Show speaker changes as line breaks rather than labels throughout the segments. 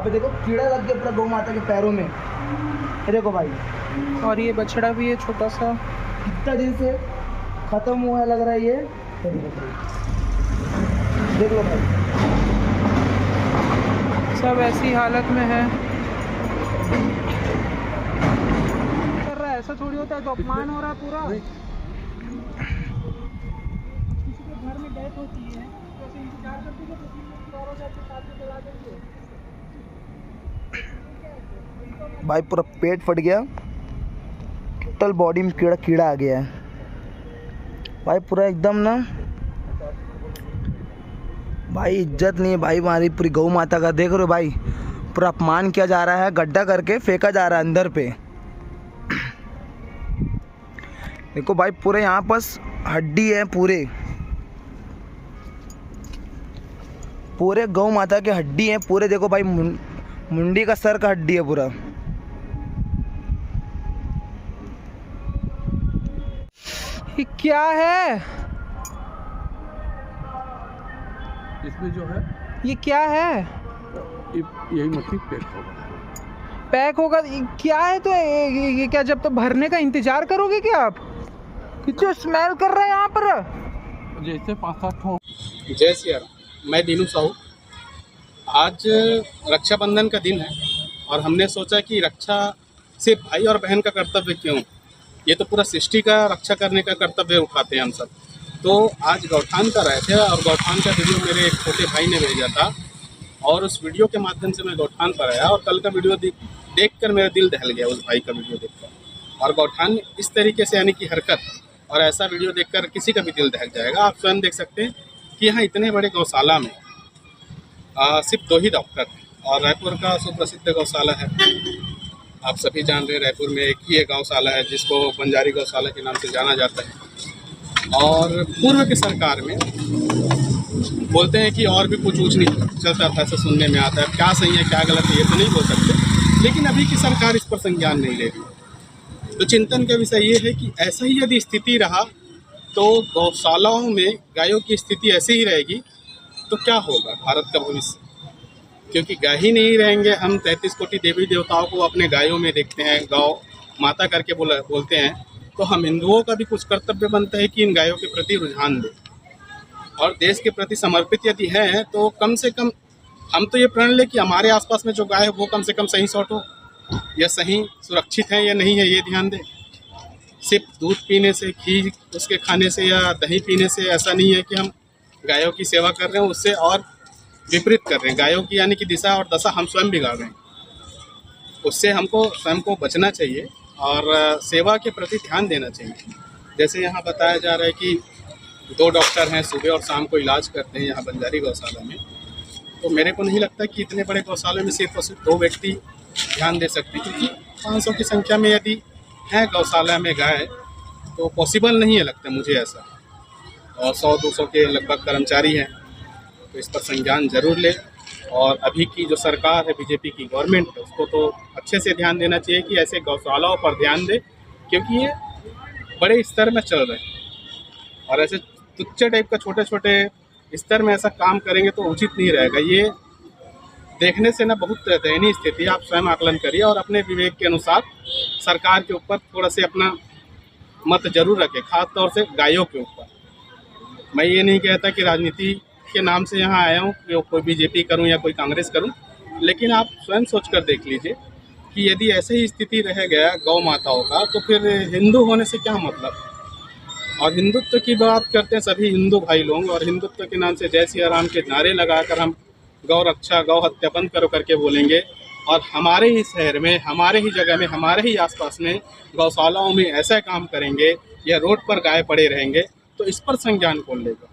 अबे देखो कीड़ा लग गया पूरा गौ माता के पैरों में, ये देखो भाई।
और ये बछड़ा भी है छोटा सा,
कितना दिन से खत्म हुआ है लग रहा है ये देखो, देख लो भाई,
सब ऐसी हालत में है। कर रहा है, ऐसा थोड़ी होता है, तो अपमान हो रहा है पूरा। किसी के घर में डेथ होती है तो ऐसे इंतजार करते हैं कि और हो जाते साथ में चला देंगे।
भाई पूरा पेट फट गया, टोटल बॉडी में कीड़ा कीड़ा आ गया है भाई, पूरा एकदम ना भाई इज्जत नहीं है भाई हमारी पूरी गौ माता का। देख रहे हो भाई, पूरा अपमान किया जा रहा है, गड्ढा करके फेंका जा रहा है अंदर पे। देखो भाई पूरे यहाँ पास हड्डी है, पूरे पूरे गौ माता के हड्डी है पूरे। देखो भाई मुंडी का सर का हड्डी है पूरा।
ये क्या है?
इसमें जो है
ये क्या है?
यही मछली पैक होगा।
पैक होगा? ये क्या है? तो ये क्या जब तक भरने का इंतजार करोगे क्या आप? कितना स्मेल कर रहा है यहाँ पर।
जैसे 5-7 हो।
जय सिया राम। मैं दीनू साहू। आज रक्षाबंधन का दिन है और हमने सोचा कि रक्षा सिर्फ भाई और बहन का कर्तव्य क्यों, ये तो पूरा सृष्टि का रक्षा करने का कर्तव्य उठाते हैं हम सब। तो आज गौठान कर रहे थे और गौठान का वीडियो मेरे एक छोटे भाई ने भेजा था और उस वीडियो के माध्यम से मैं गौठान पर आया और कल का वीडियो देखकर मेरा दिल दहल गया उस भाई का वीडियो देखकर। और गौठान इस तरीके से यानी कि हरकत और ऐसा वीडियो देखकर किसी का भी दिल दहल जाएगा। आप स्वयं देख सकते हैं कि यहाँ इतने बड़े गौशाला में सिर्फ 2 ही डॉक्टर हैं और रायपुर का सुप्रसिद्ध गौशाला है, आप सभी जान रहे हैं। रायपुर में एक ही गौशाला है जिसको बंजारी गौशाला के नाम से जाना जाता है। और पूर्व की सरकार में बोलते हैं कि और भी कुछ ऊँच नीच चलता था, ऐसा सुनने में आता है। क्या सही है क्या गलत है ये तो नहीं बोल सकते, लेकिन अभी की सरकार इस पर संज्ञान नहीं ले रही। तो चिंतन का विषय ये है कि ऐसा ही यदि स्थिति रहा तो गौशालाओं में गायों की स्थिति ऐसी ही रहेगी तो क्या होगा भारत का भविष्य। क्योंकि गाय ही नहीं रहेंगे, हम 33 कोटि देवी देवताओं को अपने गायों में देखते हैं, गौ माता करके बोलते हैं, तो हम हिंदुओं का भी कुछ कर्तव्य बनता है कि इन गायों के प्रति रुझान दें और देश के प्रति समर्पित यदि हैं तो कम से कम हम तो ये प्रण लें कि हमारे आसपास में जो गाय है वो कम से कम सही सॉर्ट हो या सही सुरक्षित है या नहीं है, ये ध्यान दें। सिर्फ दूध पीने से, घी उसके खाने से या दही पीने से ऐसा नहीं है कि हम गायों की सेवा कर रहे हैं, उससे और विपरीत कर रहे हैं। गायों की यानी कि दिशा और दशा हम स्वयं बिगाड़ रहे हैं। उससे हमको स्वयं को बचना चाहिए और सेवा के प्रति ध्यान देना चाहिए। जैसे यहाँ बताया जा रहा है कि 2 डॉक्टर हैं, सुबह और शाम को इलाज करते हैं यहाँ बंजारी गौशाला में। तो मेरे को नहीं लगता कि इतने बड़े गौशाले में सिर्फ और सिर्फ 2 व्यक्ति ध्यान दे सकते, क्योंकि 500 की संख्या में यदि है गौशाला में गाय तो पॉसिबल नहीं है, लगता है मुझे ऐसा। और 100-200 के लगभग कर्मचारी हैं, तो इस पर संज्ञान जरूर ले। और अभी की जो सरकार है, बीजेपी की गवर्नमेंट है, उसको तो अच्छे से ध्यान देना चाहिए कि ऐसे गौशालाओं पर ध्यान दे, क्योंकि ये बड़े स्तर में चल रहे हैं और ऐसे तुच्छ टाइप का छोटे छोटे स्तर में ऐसा काम करेंगे तो उचित नहीं रहेगा। ये देखने से ना बहुत दयनीय स्थिति है। आप स्वयं आकलन करिए और अपने विवेक के अनुसार सरकार के ऊपर थोड़ा से अपना मत जरूर रखें, खास तौर से गायों के ऊपर। मैं ये नहीं कहता कि राजनीति के नाम से यहाँ आया हूँ कि कोई बीजेपी करूँ या कोई कांग्रेस करूँ, लेकिन आप स्वयं सोचकर देख लीजिए कि यदि ऐसे ही स्थिति रह गया गौ माताओं का तो फिर हिंदू होने से क्या मतलब। और हिंदुत्व की बात करते हैं सभी हिंदू भाई लोग, और हिंदुत्व के नाम से जय सिया राम के नारे लगाकर हम गौ रक्षा, गौ हत्या बंद करो करके बोलेंगे और हमारे ही शहर में, हमारे ही जगह में, हमारे ही आसपास में गौशालाओं में ऐसा काम करेंगे या रोड पर गाय पड़े रहेंगे तो इस पर संज्ञान कौन लेगा।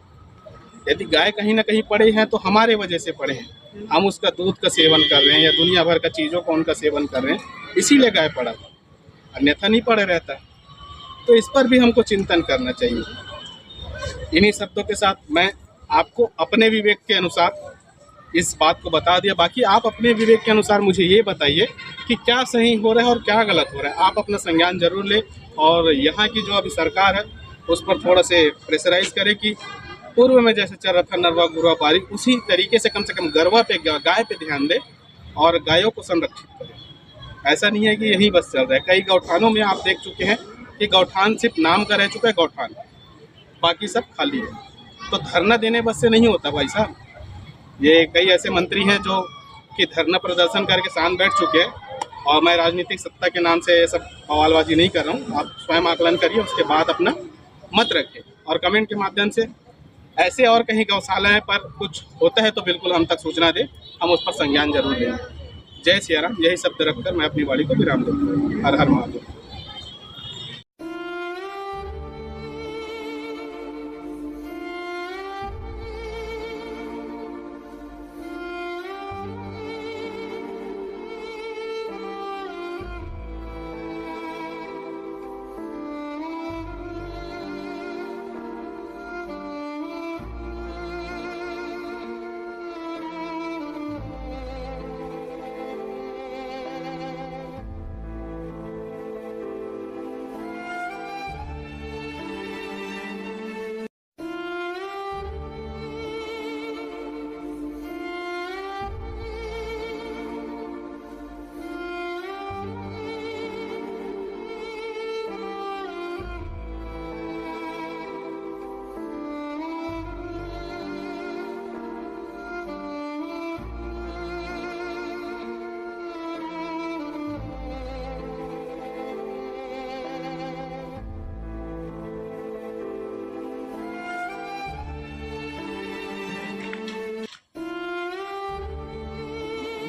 यदि गाय कहीं ना कहीं पड़े हैं तो हमारे वजह से पड़े हैं, हम उसका दूध का सेवन कर रहे हैं या दुनिया भर का चीज़ों का उनका सेवन कर रहे हैं, इसीलिए गाय पड़ा था, अन्यथा नहीं पड़े रहता। तो इस पर भी हमको चिंतन करना चाहिए। इन्हीं शब्दों के साथ मैं आपको अपने विवेक के अनुसार इस बात को बता दिया। बाकी आप अपने विवेक के अनुसार मुझे ये बताइए कि क्या सही हो रहा है और क्या गलत हो रहा है। आप अपना संज्ञान जरूर लें और यहाँ की जो अभी सरकार है उस पर थोड़ा से प्रेशराइज करें कि पूर्व में जैसे चल रहा था नरवा गुरवा पारी, उसी तरीके से कम गरवा पे, गाय पे ध्यान दे और गायों को संरक्षित करें। ऐसा नहीं है कि यही बस चल रहा है, कई गौठानों में आप देख चुके हैं कि गौठान सिर्फ नाम का रह चुका है गौठान, बाकी सब खाली है। तो धरना देने बस से नहीं होता भाई साहब। ये कई ऐसे मंत्री हैं जो कि धरना प्रदर्शन करके शांत बैठ चुके हैं, और मैं राजनीतिक सत्ता के नाम से ये सब बवालबाजी नहीं कर रहा हूँ। आप स्वयं आकलन करिए, उसके बाद अपना मत रखें, और कमेंट के माध्यम से ऐसे और कहीं गौशालाएं पर कुछ होता है तो बिल्कुल हम तक सूचना दें, हम उस पर संज्ञान जरूर लेंगे। जय सिया राम, यही शब्द रखकर मैं अपनी वाणी को विराम देता हूँ। हर हर महादेव।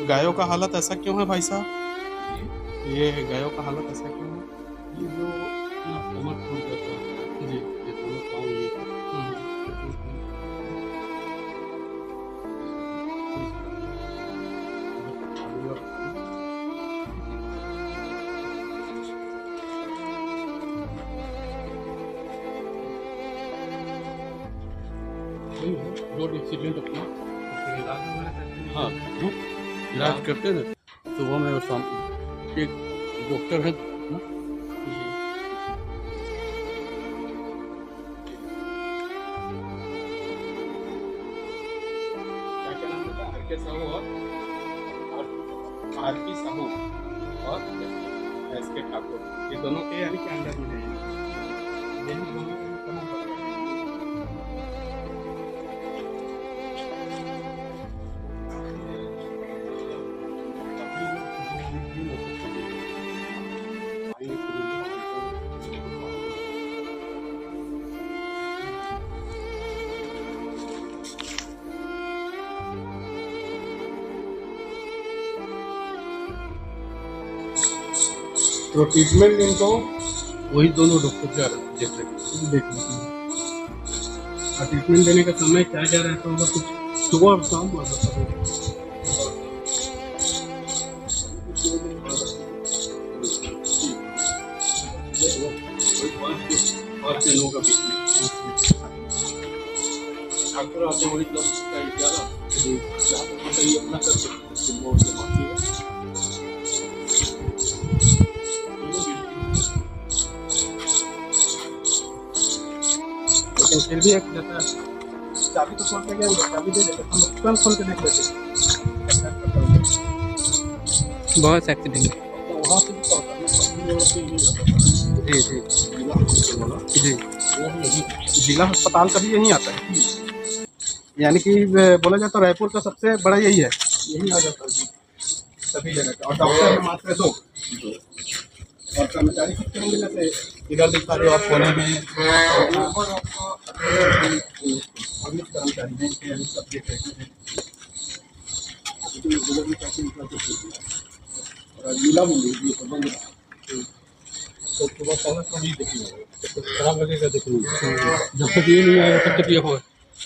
गायों का हालत ऐसा क्यों है भाई साहब? ये गायों का हालत ऐसा क्यों है?
ये जो अपना कमर टूट जाता है,
जी,
ये दोनों पाँव ये रोड एक्सीडेंट अपना हाँ वो इलाज करते हैं ना, सुबह में और शाम एक डॉक्टर है ना,
क्या नाम होता है? हर के साहू और आरती साहू और एस के ठाकुर, ये दोनों के यानी कि अंडर में हैं। यही दोनों कम पड़ रहे हैं।
तो ट्रीटमेंट इनको वही दोनों डॉक्टर जा रहे देख रहे और ट्रीटमेंट देने का समय क्या जा रहता होगा, कुछ सुबह और शाम को लोगों का बीच में डॉक्टर आते वही अपना कर सकते लेकिन फिर भी एक जैसा चाबी तो खोल के गया, चाबी दे देते हम तुरंत खोल के देख लेते।
बहुत एक्सीडेंट
वहाँ से
जी
जी, जिला अस्पताल का भी यही आता है, यानी कि बोला जाए तो रायपुर का सबसे बड़ा यही है,
यही आ जाता है जी
सभी जगह का। और डॉक्टर है मात्र 2 और कर्मचारी कितने होंगे? जैसे इधर दिखा रहे हो आप कोने में कर्मचारी हैं, सब देख रहे हैं।
जिला मंदिर प्रबंध तो सुबह पहले तो नहीं देखिए, खराब लगेगा देखिए। जब तक ये नहीं आएगा तब तक ये हो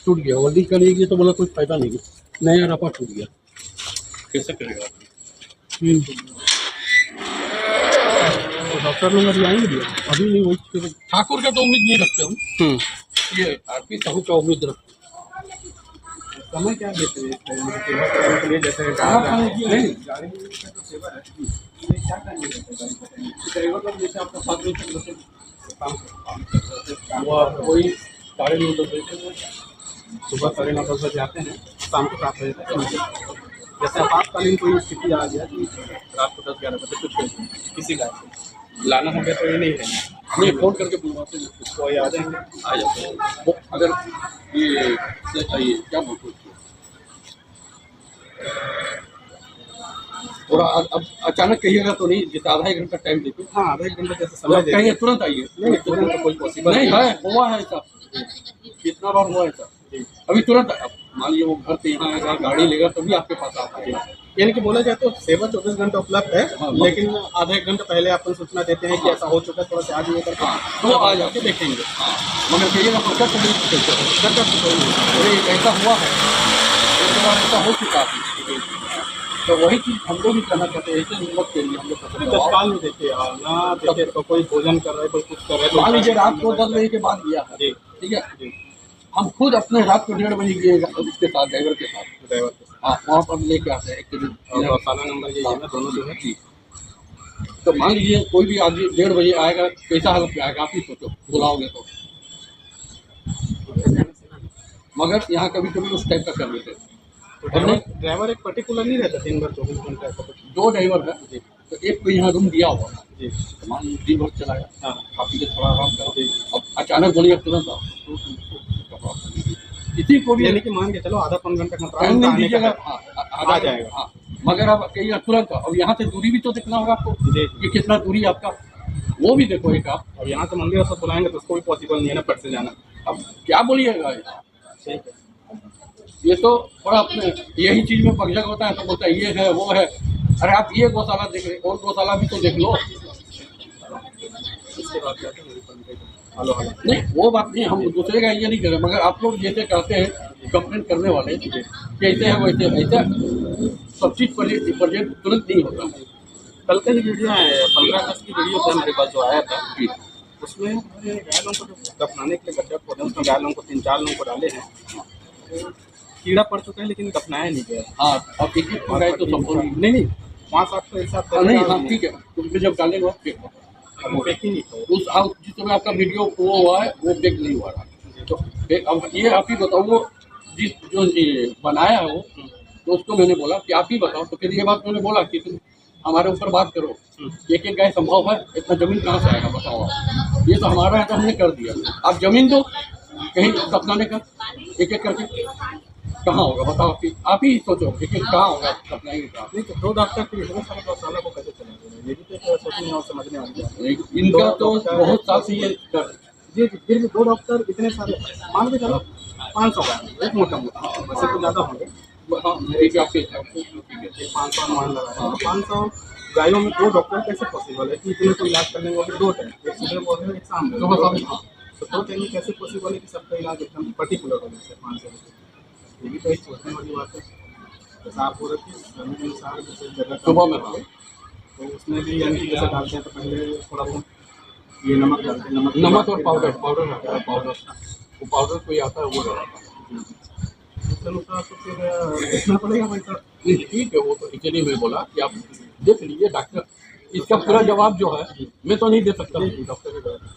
टूट गया, वर्दी करेगी तो बोला कोई फायदा नहीं, नया रफा टूट गया, कैसे करेगा? तो डॉक्टर लोग अभी आएंगे भी, अभी नहीं वही ठाकुर का तो उम्मीद नहीं रखते हम, ये आरती साहू का उम्मीद रखते।
समय क्या देते हैं सेवा करने के लिए? जैसे नहीं गाड़ी तो सेवा है, ये क्या करने देते हैं? ड्राइवर लोग जैसे आपका 7 बजे तक बसे काम
वही 9:30 बजे
सुबह 9:30 बजे आते हैं, शाम को 7 बजे तक। जैसे आपातकालीन कोई स्थिति आ गया कि रात को 10-11 बजे कुछ किसी का लाना हो गया तो ये नहीं रहेंगे,
नहीं फ़ोन करके बुलवाते हैं उसको,
कोई आ जाएंगे।
आ जाते हैं वो। अगर ये चाहिए क्या बोलते हैं थोड़ा अब अचानक कहिएगा तो नहीं, जैसे आधा एक घंटा टाइम देते
हाँ, आधा 1 घंटा जैसे समय
कहिए
देंगे।
तुरंत आइए।
नहीं, तुरंत तो कोई पॉसिबल
नहीं है, हुआ है ऐसा, कितना बार हुआ है ऐसा। अभी तुरंत अब मान लीजिए वो घर से यहाँ आएगा, गाड़ी लेगा तभी आपके पास आ पाएगा।
यानी कि बोला जाए तो सेवा 24 घंटे उपलब्ध है,
हाँ,
लेकिन आधा 1 घंटा पहले आपको सूचना देते हैं कि ऐसा हो चुका है, थोड़ा सा आज ये करके
तो आ जाके
देखेंगे।
मगर कहिएगा पक्का तो नहीं सकते। अरे ऐसा हुआ है, एक बार ऐसा हो चुका है, तो वही चीज़ हम लोग भी कहना चाहते हैं। ऐसे हिम्मत के लिए हम लोग कहते हैं
तत्काल में देखिए ना, देखिए तो कोई भोजन कर रहा है, कोई कुछ कर रहा है,
मान लीजिए रात को 10 बजे के बाद गया है,
जी
ठीक है,
जी
हम खुद अपने रात को 1:30 बजे गए उसके साथ, ड्राइवर के साथ,
ड्राइवर के साथ।
हाँ वहाँ पर लेके आते हैं एक
और गौशाला नंबर ये है ना, दोनों जो है।
जी। तो मान लीजिए कोई भी आदमी 1:30 बजे आएगा, कैसा हालत में आएगा आप ही सोचो, बुलाओगे तो। मगर यहाँ कभी कभी उस टाइप का कर लेते हैं।
ड्राइवर एक पर्टिकुलर नहीं रहता दिन भर 24 घंटे ऐसा कुछ।
2 ड्राइवर है,
जी
तो एक को यहाँ रूम दिया हुआ है,
जी
तो मान लीजिए दिन भर चलाया,
हाँ
काफी देर थोड़ा आराम करो,
जी।
अब अचानक बोलिए तुरंत आओ, किसी को भी
यानी कि मान के चलो आधा 15 घंटे का
टाइम नहीं
आने का
दीजिएगा,
है।
हाँ
आ जाएगा।
हाँ, मगर आप कहिएगा तुरंत आओ। अब यहाँ से दूरी भी तो देखना होगा आपको
जी
कि कितना दूरी आपका, वो भी देखो एक आप।
और यहाँ से मंदिर सब बुलाएंगे तो उसको भी पॉसिबल नहीं है ना पट से जाना।
अब क्या बोलिएगा,
ठीक है,
ये तो बड़ा अपने यही चीज में पक्षक होता है, तो बोलता है ये है वो है। अरे आप ये गौशाला देख रहे, और गौशाला भी तो देख लो।
इसके बाद क्या है, हेलो हेलो
नहीं वो बात नहीं, हम दूसरे का ये नहीं कर रहे, मगर आप लोग जैसे कहते हैं कंप्लेन करने वाले कि ऐसे है वैसे ऐसा, सब चीज़ प्रोजेक्ट तुरंत नहीं होता है।
कल का ही वीडियो है, 15 अगस्त की वीडियो था मेरे पास जो आया था,
जी
उसमें हमने गाय लोगों को जो दफनाने के लिए गड्ढा खोदा, उसमें गाय लोगों को 3-4 लोगों को डाले हैं, कीड़ा पड़ चुका है लेकिन दफनाया नहीं गया।
हाँ, अब एक एक गए तो संभव नहीं।
नहीं 5-7 को एक साथ
नहीं हाँ ठीक है, तुमने जब डालेंगे आप चेक करो।
अब वो ही नहीं था।
उस आप जिस समय आपका वीडियो वो हुआ है वो चेक नहीं हुआ था, तो अब ये आप ही बताओ, वो जिस जो ये बनाया है वो, तो उसको मैंने बोला कि आप ही बताओ, तो फिर ये बात मैंने बोला कि तुम हमारे ऊपर बात करो, एक एक गाय संभव है, इतना जमीन कहाँ से आएगा बताओ आप। ये तो हमारा है तो हमने कर दिया, आप जमीन दो कहीं दफनाने का, एक एक करके कहाँ होगा बताओ, आप ही सोचो एक एक कहाँ होगा दफनाएंगे कहाँ।
नहीं तो 2 डॉक्टर के इतने सारे गौशाला को कैसे चलाएंगे, ये भी तो सोचने और समझने वाली बात है।
इनका तो बहुत साफ ही
जी फिर भी 2 डॉक्टर इतने सारे, मान के चलो 500 का एक मोटा मोटा, वैसे तो ज़्यादा होंगे,
एक आपके
500 मान लगा रहे हैं, 500 गायों में 2 डॉक्टर कैसे पॉसिबल है कि इतने को इलाज करने को 2 टाइम, एक सुबह बोल रहे हैं एक शाम
सुबह शाम, हाँ।
तो 2 टाइम में कैसे पॉसिबल है कि सबका इलाज एकदम पर्टिकुलर हो जैसे 500 रुपये, ये भी तो एक सोचने वाली बात है। जैसे आप बोल रहे थे समय के अनुसार जैसे जगह
सुबह में हाँ।
तो उसमें भी यानी कि जैसे डालते हैं तो पहले थोड़ा बहुत ये नमक डालते हैं,
नमक और पाउडर आता है, पाउडर वो पाउडर कोई आता है वो डालता है।
उसके अनुसार तो फिर देखना पड़ेगा भाई साहब।
नहीं ठीक है, वो तो इसलिए मैं बोला कि आप देख लीजिए डॉक्टर, इसका पूरा जवाब जो है मैं तो नहीं दे सकता,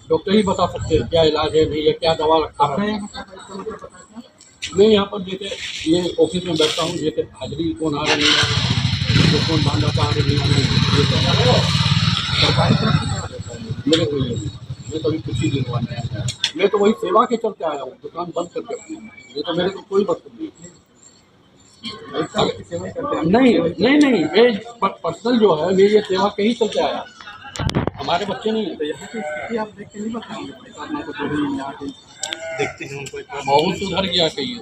डॉक्टर ही बता सकते हैं क्या इलाज है, नहीं है क्या दवा रखा है। मैं यहाँ पर जैसे ये ऑफिस में बैठता हूँ, जैसे हाजिरी कौन आ रहा नहीं आ रहा, तो कौन बांध आता आ रहा नहीं आ रहा, सरकारी तरफ से क्या रहता है मेरे को ये नहीं। मैं तो अभी कुछ ही दिन हुआ नहीं आया, मैं तो वही सेवा के चलते आया हूँ, दुकान बंद करके अपनी, ये तो मेरे को कोई मतलब नहीं है। नहीं ये पर्सनल जो है, मैं ये सेवा के ही चलते आया, हमारे बच्चे नहीं
तो यहाँ की स्थिति आप देख के नहीं बताएंगे भाई साहब, को जो भी यहाँ के देखते हैं उनको एक बार
बहुत सुधर गया कहिए,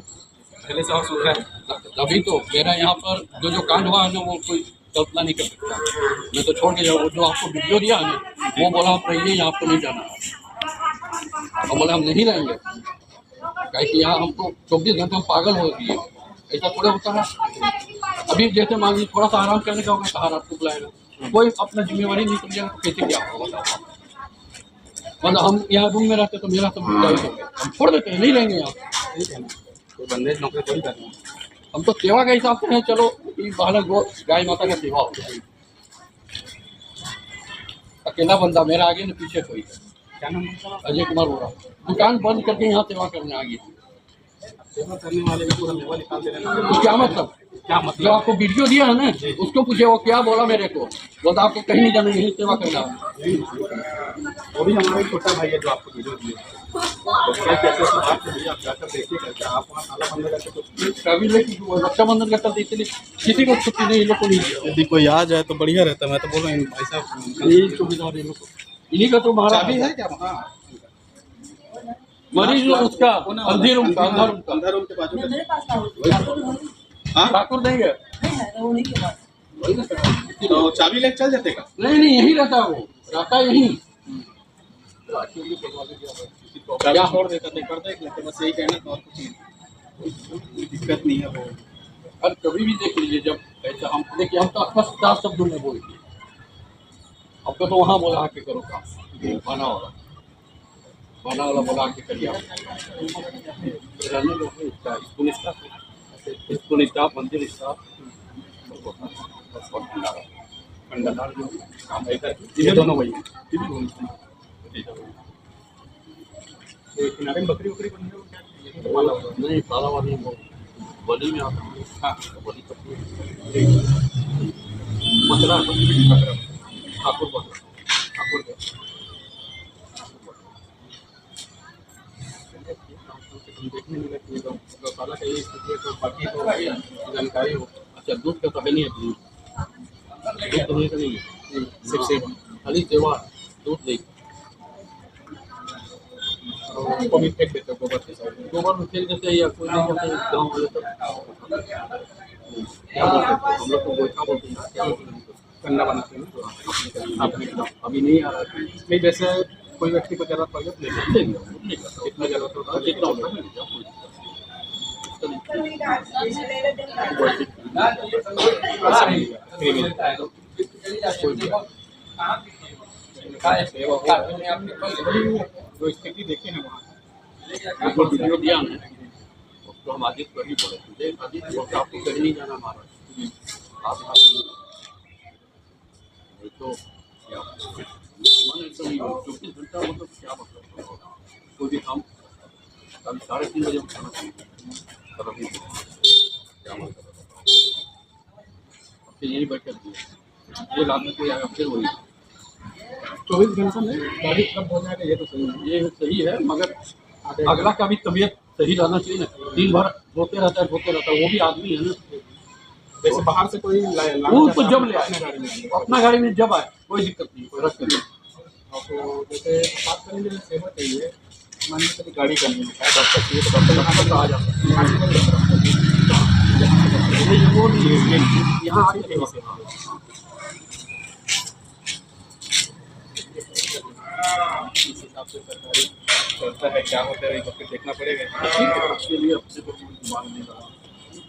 पहले से और सुधरा है।
तभी तो मेरा यहाँ पर जो कांड हुआ है ना वो कोई कल्पना नहीं कर सकता। मैं तो छोड़ के जाऊँ, जो आपको वीडियो दिया है ना वो बोला आप रहिए, यहाँ आपको नहीं जाना है, और बोले हम नहीं रहेंगे, कहे कि यहाँ हमको 24 घंटे हम पागल हो गए, ऐसा थोड़ा होता है। अभी जैसे मान लीजिए थोड़ा सा आराम करने का होगा, कहाँ रात को बुलाएगा, कोई अपना जिम्मेवारी नहीं समझेगा तो कैसे क्या होगा बताओ। मतलब हम यहाँ रूम में रहते तो मेरा सब हम छोड़ देते हैं, नहीं रहेंगे यहाँ,
ठीक है ना, कोई बंदेज नौकरी थोड़ी करना है।
हम तो सेवा के हिसाब से हैं, चलो कि बहाना गाय माता का सेवा हो गया। अकेला बंदा मेरा आगे न पीछे कोई है,
क्या नाम है?
अजय कुमार बोला, दुकान बंद करके यहाँ सेवा करने आ गई।
सेवा करने वाले का पूरा मेवा निकाल दे रहे हैं।
तो क्या मतलब?
क्या
जो
मतलब?
आपको वीडियो दिया है ना, उसको पूछे वो क्या बोला मेरे को। वो तो आपको कहीं नहीं जाना, यही सेवा करना है।
वो भी हमारा एक छोटा भाई है जो आपको वीडियो दिया। तो क्या कैसे बात करिए, आप जाकर देखिए करके आप वहाँ नाला बंद करके कुछ
कभी लेकिन रक्षाबंधन का तब इसलिए किसी को छुट्टी नहीं, इन लोग को नहीं दिया।
यदि कोई आ जाए तो बढ़िया रहता। मैं तो बोल रहा हूँ भाई साहब
यही सुविधा है इन लोग को। इन्हीं का तो महाराज
चाबी है क्या वहाँ?
मरीज उसका अंधे रूम का, अंधा रूम का
अंधा रूम के बाजू में।
मेरे पास था वो।
हाँ
ठाकुर नहीं है।
नहीं है वो उन्हीं के पास।
वही ना सर।
तो चाबी लेके चल जाते का?
नहीं नहीं, यही रहता है वो, रहता है यही।
क्या छोड़ देता थे कर देख लेते, बस यही कहना था और कुछ नहीं। कोई दिक्कत नहीं है वो।
और कभी भी देख लीजिए, जब ऐसा हम देखिए, हम तो स्पष्ट शब्दों में बोल दिए। आपको तो वहाँ बोला के करो काम, खाना वाला बोला के करिए। आप रहने दो इसका, स्कूल स्टाफ, मंदिर स्टाफ, खंडादार जो काम है, ये दोनों वही हैं।
ये किनारे में बकरी वकरी बनी है वो क्या? ये तो पाला हुआ है।
नहीं पाला वाली वो बलि में आता है।
हाँ
बलि करती है बकरा, ठाकुर बकरा,
ठाकुर का। देखने मिला कि गौशाला का ये स्थिति है, तो बाकी तो जानकारी हो।
अच्छा दूध का तो है नहीं है, दूध दूध का नहीं है,
सिर्फ सेवा
खाली सेवा दूध नहीं।
उसको भी फेंक देते हो गोबर के साथ।
गोबर में फेंक देते हैं या कोई नहीं करते गाँव वाले सब क्या बोलते हैं, हम लोग को गोइठा बोलते हैं, क्या बोलते हैं,
कंडा बनाते हैं ना।
आपने अभी नहीं आ रहा है।
नहीं जैसे कोई व्यक्ति को जरूरत पड़े तो ले लेंगे।
नहीं
जितना जरूरत होता है
जितना होता है ना,
वैसे मिलेगा, फ्री मिलेगा। सेवा हो जो स्थिति देखी है वहाँ
आपको वीडियो दिया ना, उसको हम आदित्य को ही बोले थे, आदित्य को आपको कहीं नहीं जाना महाराज, आप नहीं तो क्या मैंने तो 24 घंटा मतलब क्या मतलब कोई भी काम कल 3:30 बजे उठाना चाहिए, तब अभी क्या मतलब फिर यही बैठक दिए ये रात में कोई आएगा फिर वही
24 घंटा में गाड़ी कब हो जाएगा ये तो सही है।
ये सही है, मगर अगला का भी तबीयत सही रहना चाहिए ना। दिन भर रोते रहता है वो भी आदमी है ना।
जैसे बाहर से कोई
वो उसको जब ले आए
अपने गाड़ी में
अपना गाड़ी में जब आए कोई दिक्कत नहीं, कोई रख नहीं।
और तो जैसे बात करेंगे सेवा चाहिए, मान लीजिए कभी गाड़ी करनी है डॉक्टर चाहिए तो डॉक्टर यहाँ पर आ जाता है।
वो नहीं है,
यहाँ आ रही है सेवा। इस हिसाब से सरकारी चलता है, क्या होता है एक वक्त देखना पड़ेगा।
उसके लिए अपने को मान नहीं रहा।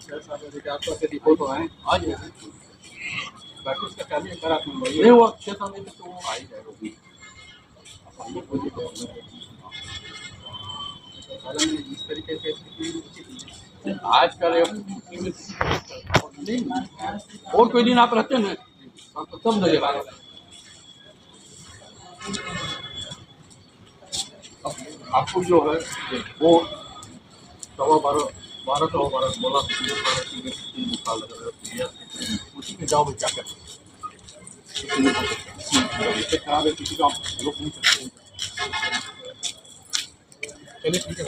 6 साल के आसपास से रिपोर्ट हो आए
आज
बाकी उसका चालू है करा तुम वही
नहीं वो 6 साल में तो वो आ ही जाएगा वो भी।
इस तरीके से
आजकल नहीं, और कोई दिन आप रहते हैं ना तो सब नजर आ रहा है। ठाकुर जो है वो 12:15 बोला उसी में जाओ क्या कर खराब है, किसी का लोग नहीं सकते।
चलिए ठीक है।